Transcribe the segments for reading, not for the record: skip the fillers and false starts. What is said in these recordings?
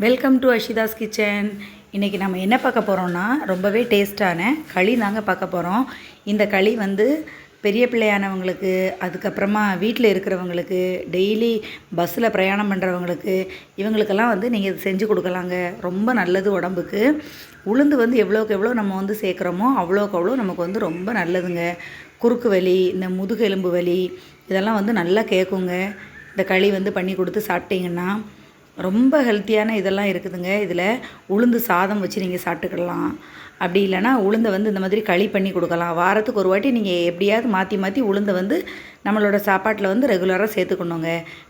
Welcome to அஷிதாஸ் kitchen. இன்றைக்கி நம்ம என்ன பார்க்க போகிறோம்னா ரொம்பவே டேஸ்ட்டான களி தாங்க பார்க்க போகிறோம். இந்த களி வந்து பெரிய பிள்ளையானவங்களுக்கு, அதுக்கப்புறமா வீட்டில் இருக்கிறவங்களுக்கு, டெய்லி பஸ்ஸில் பிரயாணம் பண்ணுறவங்களுக்கு, இவங்களுக்கெல்லாம் வந்து நீங்கள் இது செஞ்சு கொடுக்கலாங்க. ரொம்ப நல்லது உடம்புக்கு. உளுந்து வந்து எவ்வளோக்கு எவ்வளோ நம்ம வந்து சேர்க்குறோமோ அவ்வளோக்கு அவ்வளோ நமக்கு வந்து ரொம்ப நல்லதுங்க. குறுக்கு வலி, இந்த முதுகெலும்பு வலி இதெல்லாம் வந்து நல்லா கேட்குங்க. இந்த களி வந்து பண்ணி கொடுத்து சாப்பிட்டீங்கன்னா ரொம்ப ஹெல்த்தியான இதெல்லாம் இருக்குதுங்க. இதில் உளுந்து சாதம் வச்சு நீங்கள் சாப்பிட்டுக்கலாம். அப்படி இல்லைனா உளுந்தை வந்து இந்த மாதிரி களி பண்ணி கொடுக்கலாம். வாரத்துக்கு ஒரு வாட்டி நீங்கள் எப்படியாவது மாற்றி மாற்றி உளுந்தை வந்து நம்மளோட சாப்பாட்டில் வந்து ரெகுலராக சேர்த்துக்கணுங்க.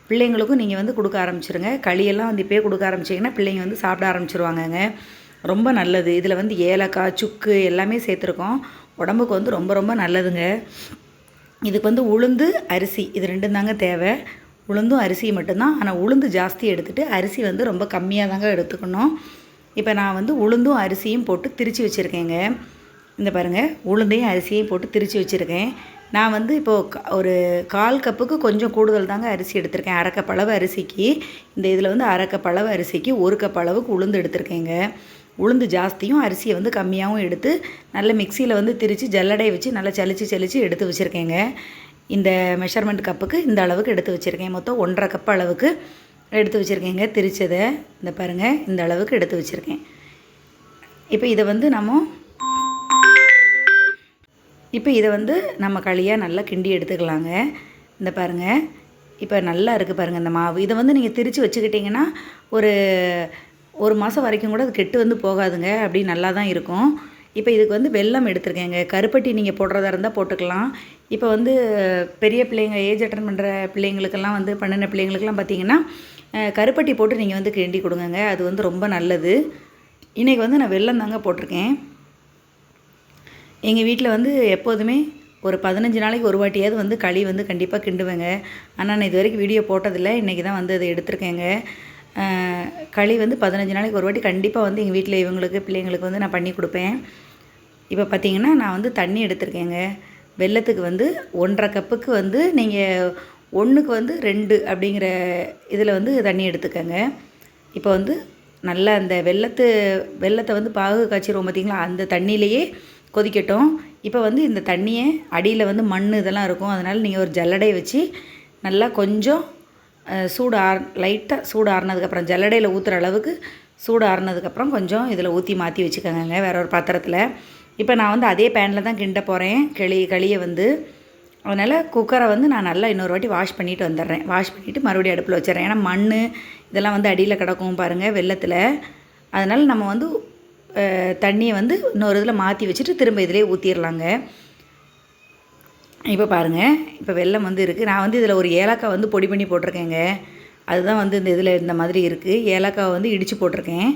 பிள்ளைங்களுக்கும் நீங்கள் வந்து கொடுக்க ஆரம்பிச்சிருங்க. களியெல்லாம் வந்து இப்போயே கொடுக்க ஆரம்பிச்சிங்கன்னா பிள்ளைங்க வந்து சாப்பிட ஆரம்பிச்சிருவாங்கங்க. ரொம்ப நல்லது. இதில் வந்து ஏலக்காய், சுக்கு எல்லாமே சேர்த்துருக்கோம். உடம்புக்கு வந்து ரொம்ப ரொம்ப நல்லதுங்க. இதுக்கு வந்து உளுந்து, அரிசி இது ரெண்டும் தாங்க தேவை. உளுந்தும் அரிசி மட்டும்தான். ஆனால் உளுந்து ஜாஸ்தி எடுத்துகிட்டு அரிசி வந்து ரொம்ப கம்மியாக தாங்க எடுத்துக்கணும். இப்போ நான் வந்து உளுந்தும் அரிசியும் போட்டு திரித்து வச்சுருக்கேங்க. இந்த பாருங்கள், உளுந்தையும் அரிசியையும் போட்டு திரித்து வச்சுருக்கேன். நான் வந்து இப்போது ஒரு 1/4 கப்புக்கு கொஞ்சம் கூடுதல் தாங்க அரிசி எடுத்திருக்கேன். 1/2 கப் அளவு அரிசிக்கு, இந்த இதில் வந்து 1/2 கப் அளவு அரிசிக்கு 1 கப் அளவுக்கு உளுந்து எடுத்திருக்கேங்க. உளுந்து ஜாஸ்தியும் அரிசியை வந்து கம்மியாகவும் எடுத்து நல்ல மிக்சியில் வந்து திரித்து ஜல்லடை வச்சு நல்லா சலிச்சு எடுத்து வச்சுருக்கேங்க. இந்த மெஷர்மெண்ட் கப்புக்கு இந்த அளவுக்கு எடுத்து வச்சுருக்கேன். மொத்தம் 1/2 கப் அளவுக்கு எடுத்து வச்சுருக்கேங்க. திரிச்சதை இந்த பாருங்கள், இந்த அளவுக்கு எடுத்து வச்சுருக்கேன். இப்போ இதை வந்து நம்ம களியாக நல்லா கிண்டி எடுத்துக்கலாங்க. இந்த பாருங்கள், இப்போ நல்லா இருக்குது பாருங்கள் இந்த மாவு. இதை வந்து நீங்கள் திரித்து வச்சுக்கிட்டிங்கன்னா ஒரு மாதம் வரைக்கும் கூட அது கெட்டு வந்து போகாதுங்க. அப்படி நல்லா தான் இருக்கும். இப்போ இதுக்கு வந்து வெல்லம் எடுத்துருக்கேங்க. கருப்பட்டி நீங்கள் போடுறதா இருந்தால் போட்டுக்கலாம். இப்போ வந்து பெரிய பிள்ளைங்க, ஏஜ் அட்டன் பண்ணுற பிள்ளைங்களுக்கெல்லாம் வந்து பண்ணின பிள்ளைங்களுக்கெல்லாம் பார்த்திங்கன்னா கருப்பட்டி போட்டு நீங்கள் வந்து கிண்டி கொடுங்க. அது வந்து ரொம்ப நல்லது. இன்றைக்கி வந்து நான் வெல்லம் தாங்க போட்டிருக்கேன். எங்கள் வீட்டில் வந்து எப்போதுமே ஒரு 15 நாளைக்கு ஒரு வாட்டியாவது வந்து களி வந்து கண்டிப்பாக கிண்டுவேங்க. ஆனால் நான் இது வரைக்கும் வீடியோ போட்டதில்லை. இன்றைக்கி தான் வந்து அதை எடுத்திருக்கேங்க. களி வந்து 15 நாளைக்கு ஒரு வாட்டி கண்டிப்பாக வந்து எங்கள் வீட்டில் இவங்களுக்கு பிள்ளைங்களுக்கு வந்து நான் பண்ணி கொடுப்பேன். இப்போ பார்த்திங்கன்னா நான் வந்து தண்ணி எடுத்திருக்கேங்க. வெல்லத்துக்கு வந்து 1/2 கப்புக்கு வந்து நீங்கள் 1க்கு வந்து 2 அப்படிங்கிற இதில் வந்து தண்ணி எடுத்துக்கோங்க. இப்போ வந்து நல்லா அந்த வெல்லத்தை வந்து பாகு காய்ச்சிருவோம் பார்த்திங்களா, அந்த தண்ணியிலையே கொதிக்கட்டும். இப்போ வந்து இந்த தண்ணியை அடியில் வந்து மண் இதெல்லாம் இருக்கும். அதனால் நீங்கள் ஒரு ஜல்லடை வச்சு நல்லா கொஞ்சம் லைட்டாக சூடு ஆறுனதுக்கப்புறம், ஜல்லடையில் ஊற்றுற அளவுக்கு சூடு ஆறுனதுக்கப்புறம் கொஞ்சம் இதில் ஊற்றி மாற்றி வச்சுக்கோங்க வேறு ஒரு பாத்திரத்தில். இப்போ நான் வந்து அதே பேனில் தான் கிண்ட போகிறேன் களியை வந்து. அதனால் குக்கரை வந்து நான் நல்லா இன்னொரு வாட்டி வாஷ் பண்ணிவிட்டு வந்துடுறேன். வாஷ் பண்ணிவிட்டு மறுபடியும் அடுப்பில் வச்சிடறேன். ஏன்னா மண் இதெல்லாம் வந்து அடியில் கிடக்கும் பாருங்கள் வெல்லத்தில். அதனால் நம்ம வந்து தண்ணியை வந்து இன்னொரு இதில் மாற்றி வச்சுட்டு திரும்ப இதிலே ஊற்றிடலாங்க. இப்போ பாருங்கள், இப்போ வெல்லம் வந்து இருக்குது. நான் வந்து இதில் ஒரு ஏலக்காய் வந்து பொடி பண்ணி போட்டிருக்கேங்க. அதுதான் வந்து இந்த இதில் இந்த மாதிரி இருக்குது. ஏலக்காய் வந்து இடித்து போட்டிருக்கேன்.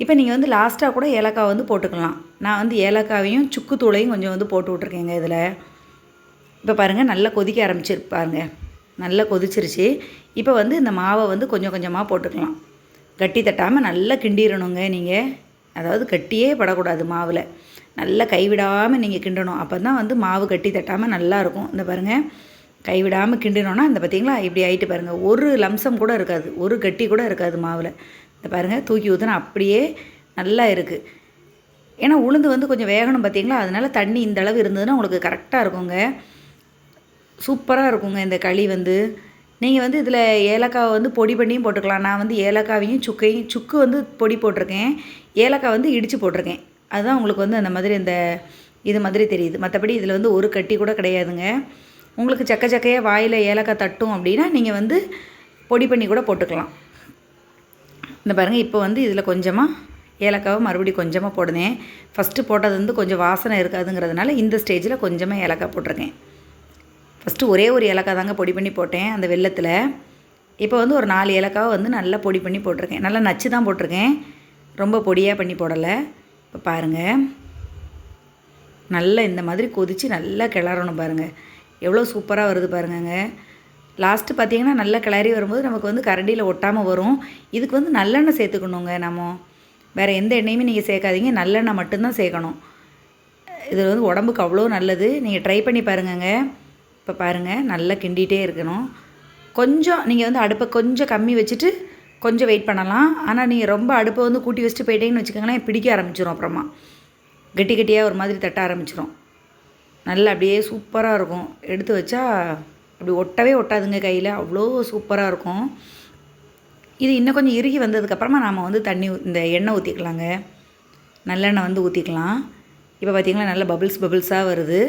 இப்போ நீங்கள் வந்து லாஸ்ட்டாக கூட ஏலக்காய் வந்து போட்டுக்கலாம். நான் வந்து ஏலக்காவையும் சுக்கு தூளையும் கொஞ்சம் வந்து போட்டு விட்ருக்கேங்க இதில். இப்போ பாருங்கள், நல்லா கொதிக்க ஆரம்பிச்சிருப்பாருங்க. நல்லா கொதிச்சிருச்சு. இப்போ வந்து இந்த மாவை வந்து கொஞ்சம் கொஞ்சமாக போட்டுக்கலாம். கட்டி தட்டாமல் நல்லா கிண்டிடணுங்க நீங்கள். அதாவது கட்டியே படக்கூடாது மாவில். நல்லா கைவிடாமல் நீங்கள் கிண்டணும். அப்போ தான் வந்து மாவு கட்டி தட்டாமல் நல்லாயிருக்கும். இந்த பாருங்கள், கைவிடாமல் கிண்டினோன்னா இந்த பார்த்திங்களா இப்படி ஆகிட்டு பாருங்கள். ஒரு லம்சம் கூட இருக்காது, ஒரு கட்டி கூட இருக்காது மாவில். இந்த பாருங்கள், தூக்கி ஊற்றினா அப்படியே நல்லா இருக்குது. ஏன்னா உளுந்து வந்து கொஞ்சம் வேகணும் பார்த்திங்களா, அதனால் தண்ணி இந்த அளவு இருந்ததுன்னா உங்களுக்கு கரெக்டாக இருக்குங்க. சூப்பராக இருக்குங்க இந்த களி வந்து. நீங்கள் வந்து இதில் ஏலக்காவை வந்து பொடி பண்ணியும் போட்டுக்கலாம். நான் வந்து ஏலக்காவையும் சுக்கு வந்து பொடி போட்டிருக்கேன், ஏலக்காய் வந்து இடித்து போட்டிருக்கேன். அதுதான் உங்களுக்கு வந்து அந்த மாதிரி இது மாதிரி தெரியுது. மற்றபடி இதில் வந்து ஒரு கட்டி கூட கிடையாதுங்க. உங்களுக்கு சக்கையாக வாயில் ஏலக்காய் தட்டும் அப்படின்னா நீங்கள் வந்து பொடி பண்ணி கூட போட்டுக்கலாம். இந்த பாருங்கள், இப்போ வந்து இதில் கொஞ்சமாக ஏலக்காவை மறுபடியும் கொஞ்சமாக போடுனேன். ஃபஸ்ட்டு போட்டது வந்து கொஞ்சம் வாசனை இருக்காதுங்கிறதுனால இந்த ஸ்டேஜில் கொஞ்சமாக ஏலக்காய் போட்டிருக்கேன். ஃபஸ்ட்டு ஒரே ஒரு ஏலக்காய் தாங்க பொடி பண்ணி போட்டேன் அந்த வெல்லத்தில். இப்போ வந்து ஒரு 4 ஏலக்காவை வந்து நல்லா பொடி பண்ணி போட்டிருக்கேன். நல்லா நச்சு தான் போட்டிருக்கேன், ரொம்ப பொடியாக பண்ணி போடலை. இப்போ பாருங்கள், நல்லா இந்த மாதிரி கொதித்து நல்லா கிளறணும் பாருங்கள். எவ்வளோ சூப்பராக வருது பாருங்கங்க. லாஸ்ட்டு பார்த்திங்கன்னா நல்லா கிளறி வரும்போது நமக்கு வந்து கரண்டியில் ஒட்டாமல் வரும். இதுக்கு வந்து நல்லெண்ணெய் சேர்த்துக்கணுங்க. நம்ம வேறு எந்த எண்ணெயுமே நீங்கள் சேர்க்காதீங்க, நல்லெண்ணெய் மட்டும்தான் சேர்க்கணும். இது வந்து உடம்புக்கு அவ்வளோ நல்லது. நீங்கள் ட்ரை பண்ணி பாருங்கங்க. இப்போ பாருங்கள், நல்லா கிண்டிகிட்டே இருக்கணும். கொஞ்சம் நீங்கள் வந்து அடுப்பை கொஞ்சம் கம்மி வச்சுட்டு கொஞ்சம் வெயிட் பண்ணலாம். ஆனால் நீங்கள் ரொம்ப அடுப்பை வந்து கூட்டி வச்சுட்டு போயிட்டீங்கன்னு வச்சுக்கோங்களேன், பிடிக்க ஆரம்பிச்சிரும். அப்புறமா கெட்டி கெட்டியாக ஒரு மாதிரி தட்ட ஆரம்பிச்சிரும். நல்லா அப்படியே சூப்பராக இருக்கும். எடுத்து வச்சா அப்படி ஒட்டவே ஒட்டாதுங்க கையில், அவ்வளோ சூப்பராக இருக்கும். இது இன்னும் கொஞ்சம் இறுகி வந்ததுக்கப்புறமா நாம் வந்து இந்த எண்ணெய் ஊற்றிக்கலாங்க. நல்லெண்ணெய் வந்து ஊற்றிக்கலாம். இப்போ பார்த்திங்கன்னா நல்லா பபிள்ஸாக வருது.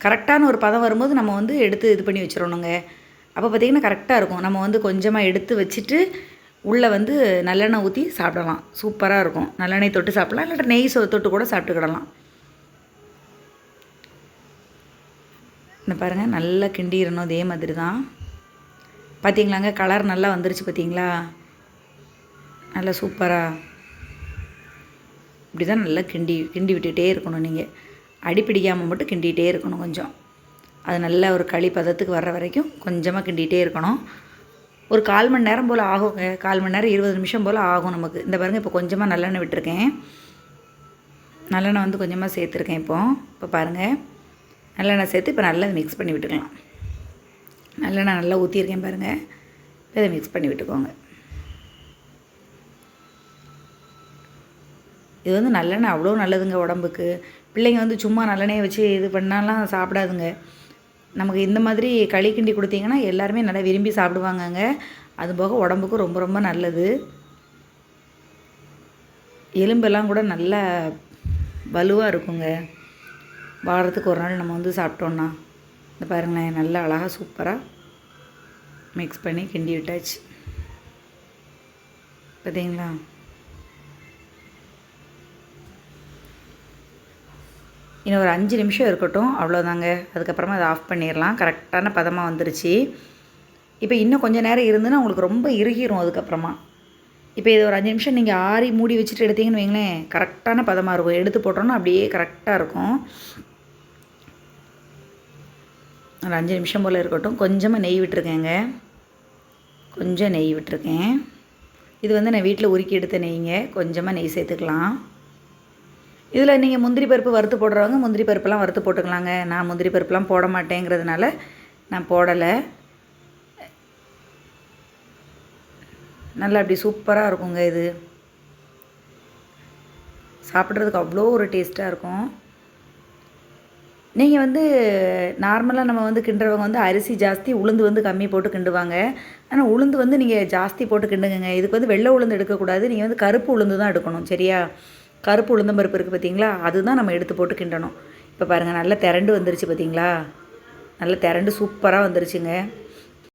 கரெக்டான ஒரு பதம் வரும்போது நம்ம வந்து எடுத்து இது பண்ணி வச்சிடணுங்க. அப்போ பார்த்திங்கன்னா கரெக்டாக இருக்கும். நம்ம வந்து கொஞ்சமாக எடுத்து வச்சுட்டு உள்ளே வந்து நல்லெண்ணெய் ஊற்றி சாப்பிடலாம். சூப்பராக இருக்கும். நல்லெண்ணெய் தொட்டு சாப்பிடலாம், இல்லாட்ட நெய் தொட்டு கூட சாப்பிட்டுக்கிடலாம். இந்த பாருங்கள், நல்லா கிண்டிடணும். இதே மாதிரி தான். பார்த்திங்களாங்க, கலர் நல்லா வந்துருச்சு பார்த்திங்களா, நல்லா சூப்பராக. இப்படி தான் நல்லா கிண்டி விட்டுகிட்டே இருக்கணும். நீங்கள் அடிப்பிடிக்காமல் மட்டும் கிண்டிகிட்டே இருக்கணும். கொஞ்சம் அது நல்ல ஒரு களி பதத்துக்கு வர்ற வரைக்கும் கொஞ்சமாக கிண்டிகிட்டே இருக்கணும். ஒரு 1/4 மணி நேரம் போல் ஆகுங்க. 1/4 மணி நேரம் 20 நிமிஷம் போல் ஆகும் நமக்கு. இந்த பாருங்கள், இப்போ கொஞ்சமாக நல்லெண்ணெய் விட்டுருக்கேன். நல்லெண்ணெய் வந்து கொஞ்சமாக சேர்த்துருக்கேன். இப்போ பாருங்கள், நல்லெண்ணெய் சேர்த்து இப்போ நல்லா மிக்ஸ் பண்ணி விட்டுக்கலாம். நல்லெண்ணெய் நல்லா ஊற்றிருக்கேன் பாருங்கள். இப்போ இதை மிக்ஸ் பண்ணி விட்டுக்கோங்க. இது வந்து நல்லெண்ணெய் அவ்வளோ நல்லதுங்க உடம்புக்கு. பிள்ளைங்க வந்து சும்மா நல்லெண்ணெயை வச்சு இது பண்ணாலாம் சாப்பிடாதுங்க. நமக்கு இந்த மாதிரி களி கிண்டி கொடுத்தீங்கன்னா எல்லாருமே நல்லா விரும்பி சாப்பிடுவாங்கங்க. அதுபோக உடம்புக்கும் ரொம்ப ரொம்ப நல்லது. எலும்பெல்லாம் கூட நல்லா வலுவாக இருக்குங்க. வாரத்துக்கு ஒரு நாள் நம்ம வந்து சாப்பிட்டோன்னா. இந்த பாருங்களேன், நல்லா அழகாக சூப்பராக மிக்ஸ் பண்ணி கிண்டி விட்டாச்சு. பார்த்தீங்களா? இன்னும் ஒரு 5 நிமிஷம் இருக்கட்டும், அவ்வளோதாங்க. அதுக்கப்புறமா அதை ஆஃப் பண்ணிடலாம். கரெக்டான பதமாக வந்துருச்சு. இப்போ இன்னும் கொஞ்சம் நேரம் இருந்துன்னா உங்களுக்கு ரொம்ப இறுகிரும். அதுக்கப்புறமா இப்போ இது ஒரு 5 நிமிஷம் நீங்கள் ஆறி மூடி வச்சுட்டு எடுத்தீங்கன்னு வைங்களேன், கரெக்டான பதமாக இருக்கும். எடுத்து போட்டோன்னா அப்படியே கரெக்டாக இருக்கும். ஒரு 5 நிமிஷம் போல் இருக்கட்டும். கொஞ்சமாக நெய் விட்டுருக்கேங்க. கொஞ்சம் நெய் விட்டுருக்கேன். இது வந்து நான் வீட்டில் உருக்கி எடுத்த நெய்ங்க. கொஞ்சமாக நெய் சேர்த்துக்கலாம். இதில் நீங்கள் முந்திரி பருப்பு வறுத்து போடுறவங்க முந்திரி பருப்புலாம் வறுத்து போட்டுக்கலாங்க. நான் முந்திரி பருப்புலாம் போட மாட்டேங்கிறதுனால நான் போடலை. நல்லா அப்படி சூப்பராக இருக்குங்க. இது சாப்பிட்றதுக்கு அவ்வளோ ஒரு டேஸ்ட்டாக இருக்கும். நீங்கள் வந்து நார்மலாக நம்ம வந்து கிண்டுறவங்க வந்து அரிசி ஜாஸ்தி, உளுந்து வந்து கம்மி போட்டு கிண்டுவாங்க. ஆனால் உளுந்து வந்து நீங்கள் ஜாஸ்தி போட்டு கிண்டுங்க. இதுக்கு வந்து வெள்ளை உளுந்து எடுக்கக்கூடாது. நீங்கள் வந்து கருப்பு உளுந்து தான் எடுக்கணும். சரியா? கருப்பு உளுந்தம்பருப்பு இருக்குது பார்த்தீங்களா, அதுதான் நம்ம எடுத்து போட்டு கிண்டணும். இப்போ பாருங்கள், நல்லா திரண்டு வந்துருச்சு பார்த்தீங்களா, நல்லா திரண்டு சூப்பராக வந்துருச்சுங்க.